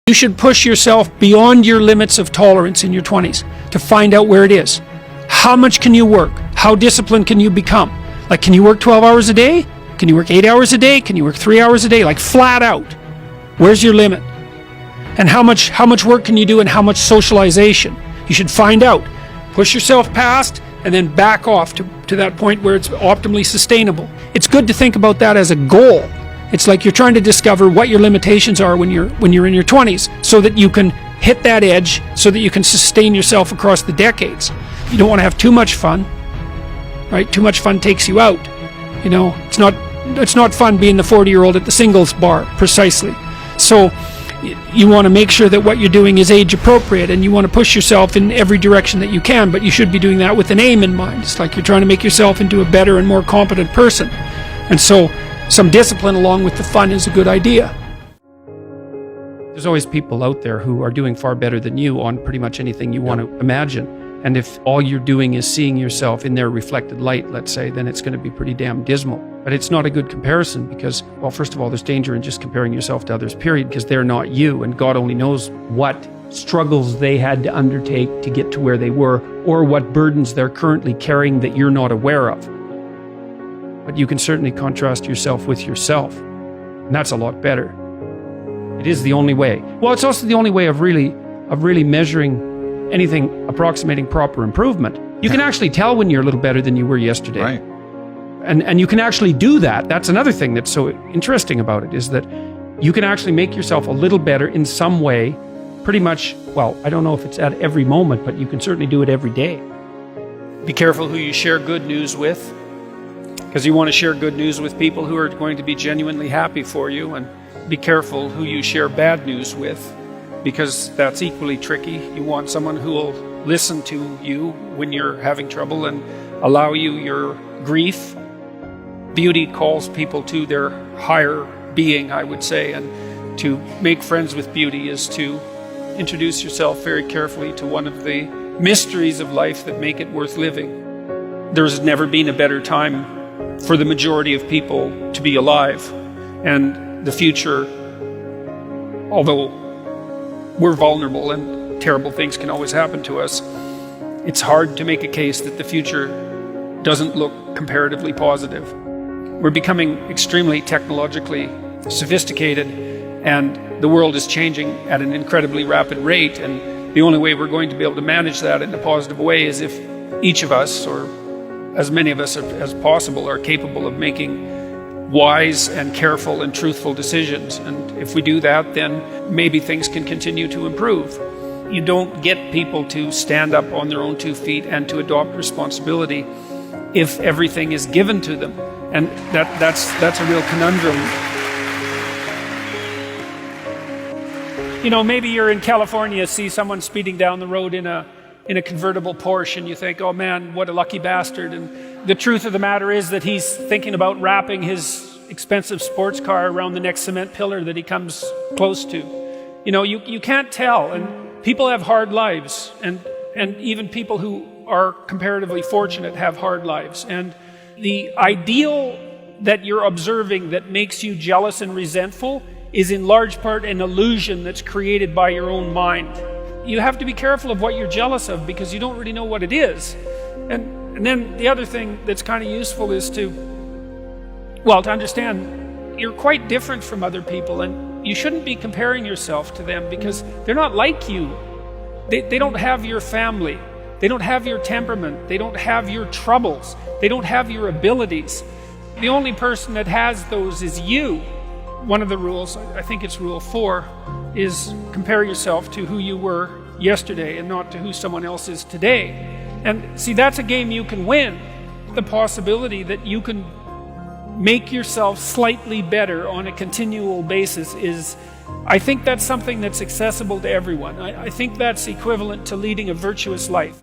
You should push yourself beyond your limits of tolerance in your 20s to find out where it is. How much can you work? How disciplined can you become? Like, can you work 12 hours a day? Can you work 8 hours a day? Can you work 3 hours a day? Like, flat out. Where's your limit? And how much work can you do, and how much socialization? You should find out. Push yourself past and then back off to that point where it's optimally sustainable. It's good to think about that as a goal. It's like you're trying to discover what your limitations are when you're in your 20s, so that you can hit that edge, so that you can sustain yourself across the decades. You don't want to have too much fun, right? Too much fun takes you out. You know, it's not fun being the 40-year-old at the singles bar, precisely. So you want to make sure that what you're doing is age appropriate, and you want to push yourself in every direction that you can, but you should be doing that with an aim in mind. It's like you're trying to make yourself into a better and more competent person. And so some discipline along with the fun is a good idea. There's always people out there who are doing far better than you on pretty much anything you want to imagine. And if all you're doing is seeing yourself in their reflected light, let's say, then it's going to be pretty damn dismal. But it's not a good comparison because, well, first of all, there's danger in just comparing yourself to others, period, because they're not you, and God only knows what struggles they had to undertake to get to where they were, or what burdens they're currently carrying that you're not aware of. But you can certainly contrast yourself with yourself, and that's a lot better. It is the only way. Well, it's also the only way of really measuring anything approximating proper improvement. You can actually tell when you're a little better than you were yesterday. Right. And you can actually do that. That's another thing that's so interesting about it, is that you can actually make yourself a little better in some way, pretty much, well, I don't know if it's at every moment, but you can certainly do it every day. Be careful who you share good news with, because you want to share good news with people who are going to be genuinely happy for you, and be careful who you share bad news with, because that's equally tricky. You want someone who will listen to you when you're having trouble and allow you your grief. Beauty calls people to their higher being, I would say, and to make friends with beauty is to introduce yourself very carefully to one of the mysteries of life that make it worth living. There's never been a better time for the majority of people to be alive, and the future, although we're vulnerable and terrible things can always happen to us, it's hard to make a case that the future doesn't look comparatively positive. We're becoming extremely technologically sophisticated, and the world is changing at an incredibly rapid rate, and the only way we're going to be able to manage that in a positive way is if each of us, or as many of us as possible, are capable of making wise and careful and truthful decisions. And if we do that, then maybe things can continue to improve. You don't get people to stand up on their own 2 feet and to adopt responsibility if everything is given to them. And that's a real conundrum. You know, maybe you're in California, see someone speeding down the road in a convertible Porsche, and you think, oh man, what a lucky bastard. And the truth of the matter is that he's thinking about wrapping his expensive sports car around the next cement pillar that he comes close to. You know, you can't tell, and people have hard lives, and even people who are comparatively fortunate have hard lives. And the ideal that you're observing that makes you jealous and resentful is in large part an illusion that's created by your own mind. You have to be careful of what you're jealous of, because you don't really know what it is. And then the other thing that's kind of useful is to understand you're quite different from other people, and you shouldn't be comparing yourself to them, because they're not like you. They don't have your family. They don't have your temperament. They don't have your troubles. They don't have your abilities. The only person that has those is you. One of the rules, I think it's rule 4, is compare yourself to who you were yesterday and not to who someone else is today. And see, that's a game you can win. The possibility that you can make yourself slightly better on a continual basis is, I think that's something that's accessible to everyone. I think that's equivalent to leading a virtuous life.